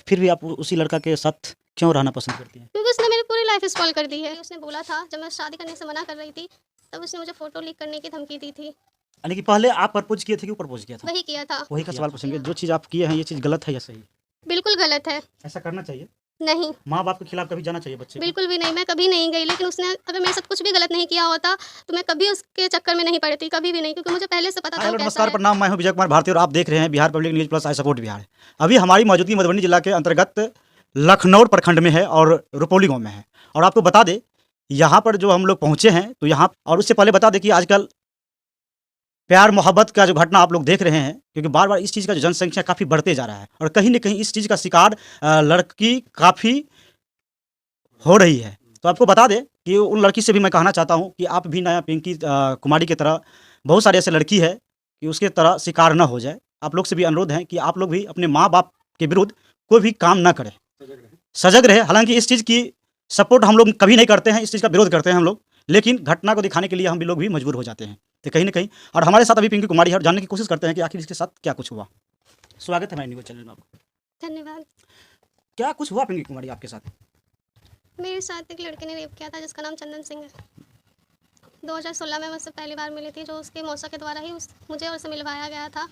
फिर भी आप उसी लड़का के साथ क्यों रहना पसंद करती हैं? क्योंकि उसने मेरी पूरी लाइफ स्पॉइल कर दी है। उसने बोला था जब मैं शादी करने से मना कर रही थी, तब उसने मुझे फ़ोटो लीक करने की धमकी दी थी। यानी कि पहले आप प्रपोज़ किए थे कि वो प्रपोज़ किया था? वही किया था। वही का सवाल पूछेंगे, जो चीज़ आप किए हैं ये चीज़ गलत है या सही? बिल्कुल गलत है। ऐसा करना चाहिए? नहीं, माँ-बाप के खिलाफ कभी जाना चाहिए बच्चे को? बिल्कुल भी नहीं। मैं कभी नहीं गई, लेकिन उसने अगर मेरे साथ कुछ भी गलत नहीं किया होता, तो मैं कभी उसके चक्कर में नहीं पड़ती, कभी भी नहीं, क्योंकि मुझे पहले से पता था हेलो वो कैसा नमस्कार, है। प्रणाम, मैं हूं विजय कुमार भारती और आप देख रहे हैं Bihar public news plus I support Bihar. अभी हमारी मौजूदगी मधुबनी जिला के अंतर्गत लखनौर प्रखंड में है और रुपौली गाँव में है। और आपको बता दें, यहाँ पर जो हम लोग पहुँचे हैं, तो यहाँ और उससे पहले बता दें कि आजकल प्यार मोहब्बत का जो घटना आप लोग देख रहे हैं, क्योंकि बार-बार इस चीज़ का जो जनसंख्या काफ़ी बढ़ते जा रहा है और कहीं न कहीं इस चीज़ का शिकार लड़की काफ़ी हो रही है। तो आपको बता दें कि उन लड़की से भी मैं कहना चाहता हूँ कि आप भी नया पिंकी कुमारी की तरह बहुत सारी ऐसी लड़की है कि उसके तरह शिकार ना हो जाए। आप लोग से भी अनुरोध है कि आप लोग भी अपने माँ-बाप के विरुद्ध कोई भी काम ना करें। सजग रहे। हालाँकि इस चीज़ की सपोर्ट हम लोग कभी नहीं करते हैं, इस चीज़ का विरोध करते हैं हम लोग। लेकिन घटना को दिखाने के लिए हम भी लोग भी मजबूर हो जाते हैं। तो कहीं न कहीं और हमारे साथ अभी पिंकी कुमारी है और जानने की कोशिश करते हैं कि आखिर इसके साथ क्या कुछ हुआ। स्वागत है हमारे न्यूज़ चैनल में आपका। धन्यवाद। क्या कुछ हुआ पिंकी कुमारी आपके साथ? मेरे साथ एक लड़के ने रेप किया था जिसका नाम चंदन सिंह है। 2016 में मुझसे पहली बार मिली थी, जो उसके मौसा के द्वारा ही मुझे और उससे मिलवाया गया था।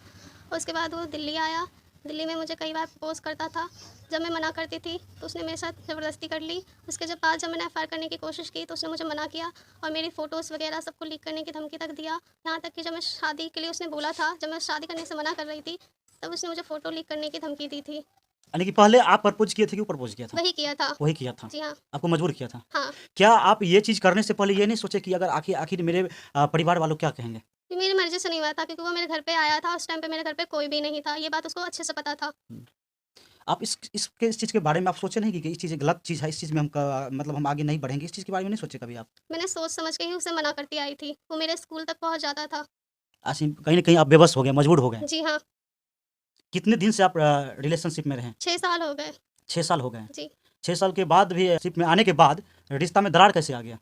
उसके बाद वो दिल्ली आया। दिल्ली में मुझे कई बार प्रपोज़ करता था। जब मैं मना करती थी तो उसने मेरे साथ ज़बरदस्ती कर ली। उसके बाद जब मैंने एफआईआर करने की कोशिश की तो उसने मुझे मना किया और मेरी फ़ोटोज़ वगैरह सबको लीक करने की धमकी तक दिया। यहाँ तक कि जब मैं शादी के लिए उसने बोला था, जब मैं शादी करने से मना कर रही थी, तब उसने मुझे फ़ोटो लीक करने की धमकी दी थी। यानी कि पहले आप प्रपोज़ किए थे कि वो प्रपोज़ किया था? वही किया था। वही किया था। जी हाँ। आपको मजबूर किया था। हाँ। क्या आप ये चीज़ करने से पहले ये नहीं सोचे कि अगर आखिर मेरे परिवार वालों क्या कहेंगे? ये मेरी मर्ज़ी से नहीं हुआ था, क्योंकि वो मेरे घर पे आया था। उस टाइम पे मेरे घर पे कोई भी नहीं था। ये बात उसको अच्छे से पता था। आप इस चीज़ के बारे में आप सोचे नहीं कि इस चीज़ गलत चीज़ है, इस चीज़ में हम क मतलब हम आगे नहीं बढ़ेंगे, इस चीज़ के बारे में नहीं सोचे कभी आप? मैंने सोच समझ के ही उसे मना करती आई थी। वो मेरे स्कूल तक पहुँच जाता था। कहीं न कहीं आप बेबस हो गए, मजबूर हो गए। जी हाँ। कितने दिन से आप रिलेशनशिप में रहे? 6 साल हो गए। 6 साल हो गए हैं। जी। 6 साल के बाद भी शिप में आने के बाद रिश्ता में दरार कैसे आ गया?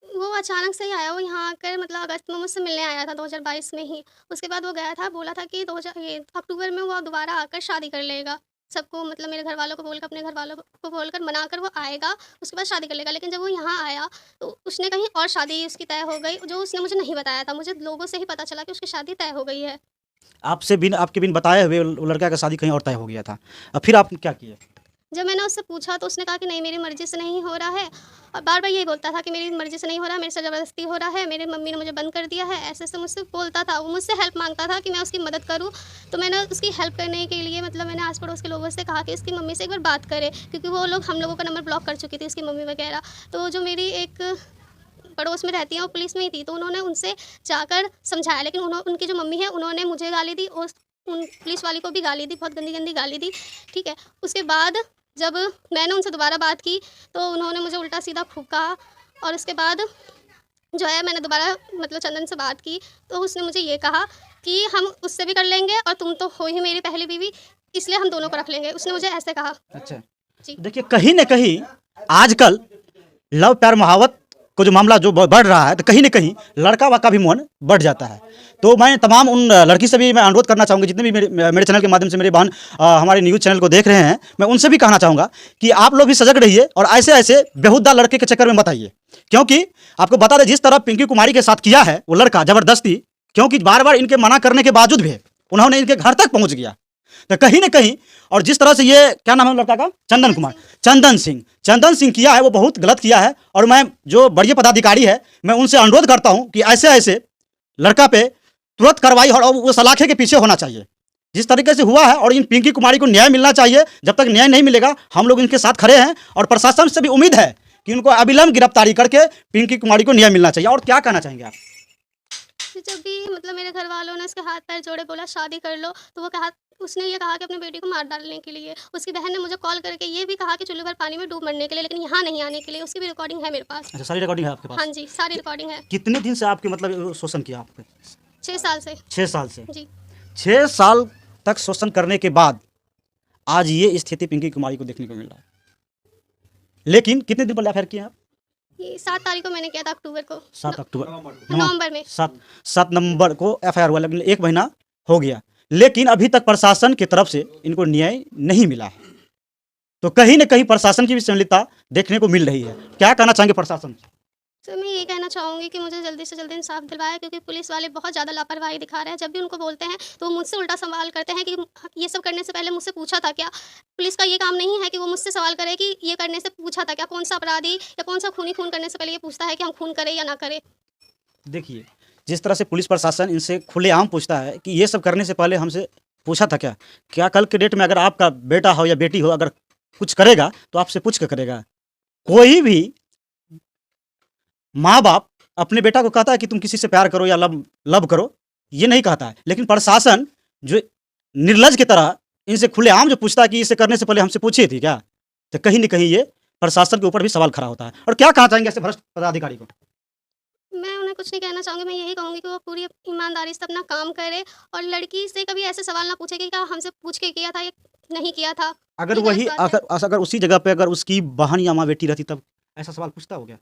वो अचानक से ही आया। वो यहाँ आकर मतलब अगस्त में मुझसे मिलने आया था 2022 में ही। उसके बाद वो गया था, बोला था कि 2000 ये अक्टूबर में वो दोबारा आकर शादी कर लेगा। सबको मतलब मेरे घरवालों को बोलकर, अपने घरवालों को बोलकर मनाकर वो आएगा, उसके बाद शादी कर लेगा। लेकिन जब वो यहाँ आया तो उसने कहीं और शादी उसकी तय हो गई, जो उसने मुझे नहीं बताया था। मुझे लोगों से ही पता चला कि उसकी शादी तय हो गई है। आपके बिन बताए हुए वो लड़का का शादी कहीं और तय हो गया था। फिर आपने क्या किया? जब मैंने उससे पूछा तो उसने कहा कि नहीं, मेरी मर्ज़ी से नहीं हो रहा है, और बार-बार यही बोलता था कि मेरी मर्ज़ी से नहीं हो रहा है, मेरे से ज़बरदस्ती हो रहा है, मेरी मम्मी ने मुझे बंद कर दिया है। ऐसे-ऐसे मुझसे बोलता था। वो मुझसे हेल्प माँगता था कि मैं उसकी मदद करूँ। तो मैंने उसकी हेल्प करने के लिए मतलब मैंने आस-पड़ोस के लोगों से कहा कि उसकी मम्मी से एक बार बात करे, क्योंकि वो लोग हम लोगों का नंबर ब्लॉक कर चुकी थी, उसकी मम्मी वगैरह। तो जो मेरी एक पड़ोस में रहती हैं, वो पुलिस में ही थी, तो उन्होंने उनसे जाकर समझाया, लेकिन उनकी जो मम्मी है उन्होंने मुझे गाली दी और उन पुलिस वाली को भी गाली दी, बहुत गंदी-गंदी गाली दी, ठीक है। उसके बाद जब मैंने उनसे दोबारा बात की तो उन्होंने मुझे उल्टा-सीधा खूब कहा, और उसके बाद जो है मैंने दोबारा मतलब चंदन से बात की तो उसने मुझे ये कहा कि हम उससे भी कर लेंगे और तुम तो हो ही मेरी पहली बीवी, इसलिए हम दोनों को रख लेंगे। उसने मुझे ऐसे कहा। अच्छा। जी। देखिए कहीं न कहीं आजकल लव प्यार मोहब्बत को जो मामला जो बढ़ रहा है, तो कहीं न कहीं लड़का का भी मन बढ़ जाता है। तो मैं तमाम उन लड़की से भी मैं अनुरोध करना चाहूँगी, जितने भी मेरे चैनल के माध्यम से मेरे बहन हमारे न्यूज़ चैनल को देख रहे हैं, मैं उनसे भी कहना चाहूँगा कि आप लोग भी सजग रहिए और ऐसे-ऐसे बेहुदा लड़के के चक्कर में मत आइए। क्योंकि आपको बता दें, जिस तरह पिंकी कुमारी के साथ किया है वो लड़का ज़बरदस्ती, क्योंकि बार-बार इनके मना करने के बावजूद भी उन्होंने इनके घर तक पहुँच गया। तो कहीं न कहीं और जिस तरह से ये क्या नाम है लड़का का? चंदन कुमार, चंदन सिंह किया है, वो बहुत गलत किया है। और मैं जो बड़े पदाधिकारी है, मैं उनसे अनुरोध करता हूँ कि ऐसे-ऐसे लड़का पे तुरंत कार्रवाई और वो सलाखे के पीछे होना चाहिए। जिस तरीके से हुआ है, और इन पिंकी कुमारी को न्याय मिलना चाहिए। जब तक न्याय नहीं मिलेगा हम लोग इनके साथ खड़े हैं और प्रशासन से भी उम्मीद है कि उनको अविलंब गिरफ्तारी करके पिंकी कुमारी को न्याय मिलना चाहिए। और क्या कहना चाहेंगे आप? जब भी मतलब मेरे घर वालों ने उसके हाथ पैर जोड़े, बोला शादी कर लो, तो वो कहा, उसने ये कहा कि अपनी बेटी को मार डालने के लिए। उसकी बहन ने मुझे कॉल करके ये भी कहा कि चूल्हे भर पानी में डूब मरने के लिए, लेकिन यहाँ नहीं आने के लिए। उसकी भी रिकॉर्डिंग है मेरे पास। अच्छा, सारी रिकॉर्डिंग है आपके हाँ पास? जी, सारी रिकॉर्डिंग है। कितने दिन से आपके मतलब शोषण किया आप पे? 6 साल से। 6 साल से। जी। 6 साल तक शोषण करने के बाद आज ये स्थिति पिंकी कुमारी को देखने को मिल रहा है। लेकिन कितने दिन पहले एफआईआर किए आप? ये 7 तारीख को मैंने किया था, अक्टूबर को। 7 अक्टूबर नवंबर में। 7 नवंबर को एफआईआर हुआ, लेकिन 1 महीना हो गया। लेकिन अभी तक प्रशासन की तरफ से इनको न्याय नहीं मिला है। तो कहीं न कहीं प्रशासन की भी संलिप्तता देखने को मिल रही है। क्या कहना चाहेंगे प्रशासन से? तो मैं ये कहना चाहूँगी कि मुझे जल्दी से जल्दी इंसाफ दिलवाएं, क्योंकि पुलिस वाले बहुत ज़्यादा लापरवाही दिखा रहे हैं। जब भी उनको बोलते हैं तो वो मुझसे उल्टा सवाल करते हैं कि ये सब करने से पहले मुझसे पूछा था क्या? पुलिस का ये काम नहीं है कि वो मुझसे सवाल करे कि ये करने से पूछा था क्या? कौन सा अपराधी या कौन सा खूनी खून करने से पहले ये पूछता है कि हम खून करें या ना करें? देखिए, जिस तरह से पुलिस प्रशासन इनसे खुलेआम पूछता है कि ये सब करने से पहले हमसे पूछा था क्या? क्या कल के डेट में अगर आपका बेटा हो या बेटी हो अगर कुछ करेगा तो आपसे पूछ के करेगा? कोई भी माँ-बाप अपने बेटा को कहता है कि तुम किसी से प्यार करो या लव करो, ये नहीं कहता है। लेकिन प्रशासन जो निर्लज्ज की तरह इनसे खुलेआम जो पूछता है कि इसे करने से पहले हमसे पूछी थी क्या? तो कहीं न कहीं ये प्रशासन के ऊपर भी सवाल खड़ा होता है। और क्या कहना चाहेंगे ऐसे भ्रष्ट पदाधिकारी को? मैं उन्हें कुछ नहीं कहना चाहूँगी, मैं यही कहूँगी कि वो पूरी ईमानदारी से अपना काम करे और लड़की से कभी ऐसे सवाल ना पूछे कि क्या हमसे पूछ के किया था या नहीं किया था। अगर ये गलत वही बात है। अगर उसी जगह पे अगर उसकी बहन या माँ बेटी रहती तब ऐसा सवाल पूछता हो क्या?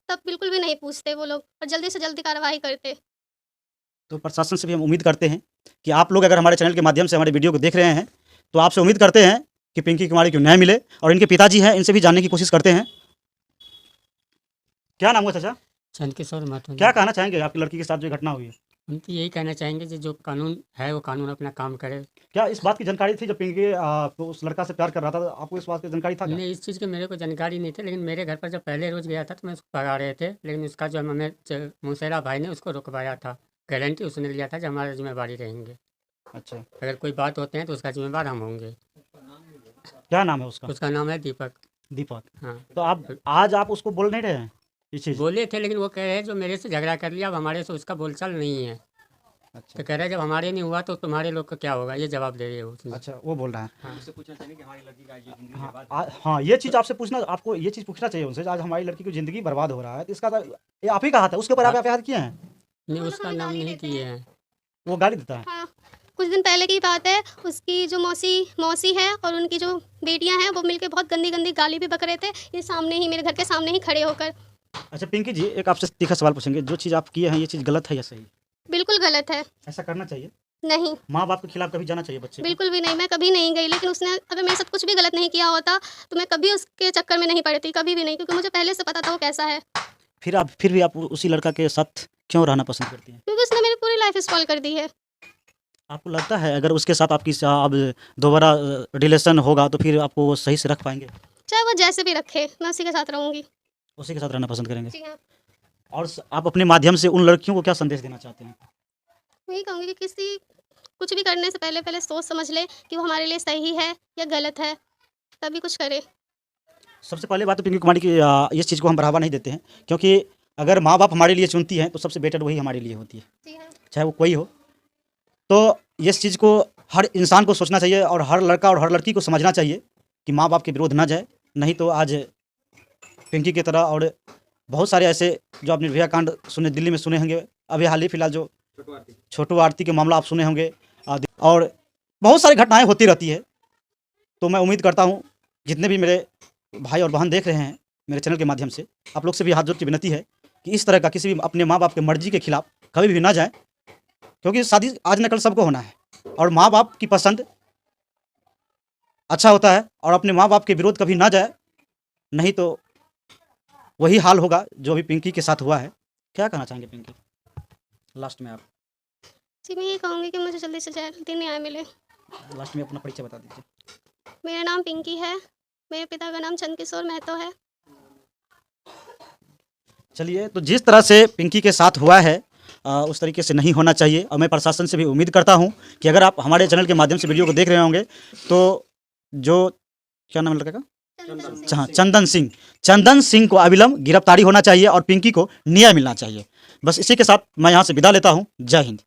तब बिल्कुल भी नहीं पूछते वो लोग और जल्दी से जल्दी कार्रवाई करते। तो प्रशासन से भी हम उम्मीद करते हैं कि आप लोग अगर हमारे चैनल के माध्यम से हमारे वीडियो को देख रहे हैं तो आपसे उम्मीद करते हैं कि पिंकी कुमारी को न्याय मिले। और इनके पिताजी हैं, इनसे भी जानने की कोशिश करते हैं। क्या नाम हुआ चाचा? चंदकिशोर महतो। क्या कहना चाहेंगे आपकी लड़की के साथ जो घटना हुई है? हम तो यही कहना चाहेंगे कि जो कानून है वो कानून अपना काम करे। क्या इस बात की जानकारी थी जब पिंकी तो उस लड़का से प्यार कर रहा था, आपको इस बात की जानकारी था क्या? नहीं, इस चीज़ की मेरे को जानकारी नहीं थी, लेकिन मेरे घर पर जब पहले रोज़ गया था तो मैं उसको भगा रहे थे, लेकिन उसका जो हमें मुसेरा भाई ने उसको रुकवाया था। गारंटी उसने लिया था कि हमारे जिम्मेवारी रहेंगे, अच्छा, अगर कोई बात होते हैं तो उसका जिम्मेवार हम होंगे। क्या नाम है उसका? उसका नाम है दीपक। दीपक। हाँ, तो आप आज आप उसको बोल नहीं रहे हैं ये चीज़? बोले थे, लेकिन वो कह रहे हैं जो मेरे से झगड़ा कर लिया अब हमारे से उसका बोलचाल नहीं है। अच्छा तो कह रहे हैं जब हमारे नहीं हुआ तो तुम्हारे लोग का क्या होगा, ये जवाब दे रही है उसने। अच्छा, वो बोल रहा है। हाँ। हाँ, ये चीज़ आपसे पूछना, आपको ये चीज़ पूछना चाहिए उनसे। आज हमारी लड़की की ज़िंदगी बर्बाद हो रहा है तो इसका तो ये आप ही का हाथ है, उसके ऊपर आप एफआईआर किए हैं? नहीं, वो लोग उसका हमें नाम गाली नहीं देते किए हैं। हैं। वो गाली देता है? हाँ, कुछ दिन पहले की बात है, उसकी जो मौसी है और उनकी जो बेटियां हैं वो मिलके बहुत गंदी गंदी गाली भी बक रहे थे, ये सामने ही मेरे घर के सामने ही खड़े होकर। अच्छा पिंकी जी, एक आपसे तीखा सवाल पूछेंगे, जो चीज़ आप किए हैं ये चीज़ गलत है या सही? बिल्कुल गलत है। ऐसा करना चाहिए? नहीं, माँ बाप के खिलाफ कभी जाना चाहिए बच्चे को? बिल्कुल भी नहीं, मैं कभी नहीं गई, लेकिन उसने अगर मेरे साथ कुछ भी गलत नहीं किया होता तो मैं कभी उसके चक्कर में नहीं पड़ती, कभी भी नहीं, क्योंकि मुझे पहले से पता था वो कैसा है। फिर भी आप उसी लड़का के साथ क्यों रहना पसंद करती हैं? क्योंकि उसने मेरी पूरी लाइफ स्पॉइल कर दी है। आपको लगता है अगर उसके साथ आपकी अब दोबारा रिलेशन होगा तो फिर आपको वो सही से रख पाएंगे? चाहे वो जैसे भी रखे, मैं उसी के साथ रहूँगी। उसी के साथ रहना पसंद करेंगे? जी हाँ, और आप अपने माध्यम से उन लड़कियों को क्या संदेश देना चाहते हैं? यही कहूँगी कि किसी कुछ भी करने से पहले सोच समझ ले कि वो हमारे लिए सही है या गलत है, तभी कुछ करे। सबसे पहले बात तो पिंकी कुमारी की इस चीज़ को हम बढ़ावा नहीं देते हैं, क्योंकि अगर माँ बाप हमारे लिए चुनती हैं तो सबसे बेटर वही हमारे लिए होती है, जी हाँ, चाहे वो कोई हो। तो इस चीज़ को हर इंसान को सोचना चाहिए और हर लड़का और हर लड़की को समझना चाहिए कि माँ बाप के विरोध ना जाए। नहीं तो आज पिंकी की तरह और बहुत सारे ऐसे जो आपने निर्भया कांड सुने, दिल्ली में सुने होंगे, अभी हाल ही फिलहाल जो छोटू आरती के मामला आप सुने होंगे, और बहुत सारी घटनाएं होती रहती है। तो मैं उम्मीद करता हूँ जितने भी मेरे भाई और बहन देख रहे हैं मेरे चैनल के माध्यम से, आप लोग से भी हाथ जोड़ के विनती है कि इस तरह का किसी भी अपने माँ बाप के मर्जी के खिलाफ कभी भी ना जाए, क्योंकि शादी आज न कल सबको होना है और माँ बाप की पसंद अच्छा होता है। और अपने माँ बाप के विरोध कभी ना जाए, नहीं तो वही हाल होगा जो अभी पिंकी के साथ हुआ है। क्या कहना चाहेंगे पिंकी लास्ट में आप? जी मैं ये कहूँगी कि मुझे जल्दी से जल्दी न्याय मिले। लास्ट में अपना परिचय बता दीजिए। मेरा नाम पिंकी है, मेरे पिता का नाम चंदकिशोर महतो है। चलिए, तो जिस तरह से पिंकी के साथ हुआ है उस तरीके से नहीं होना चाहिए। और मैं प्रशासन से भी उम्मीद करता हूं कि अगर आप हमारे चैनल के माध्यम से वीडियो को देख रहे होंगे तो जो क्या नाम है लड़का का? हाँ, चंदन सिंह को अविलंब गिरफ्तारी होना चाहिए और पिंकी को न्याय मिलना चाहिए। बस इसी के साथ मैं यहाँ से विदा लेता हूँ। जय हिंद।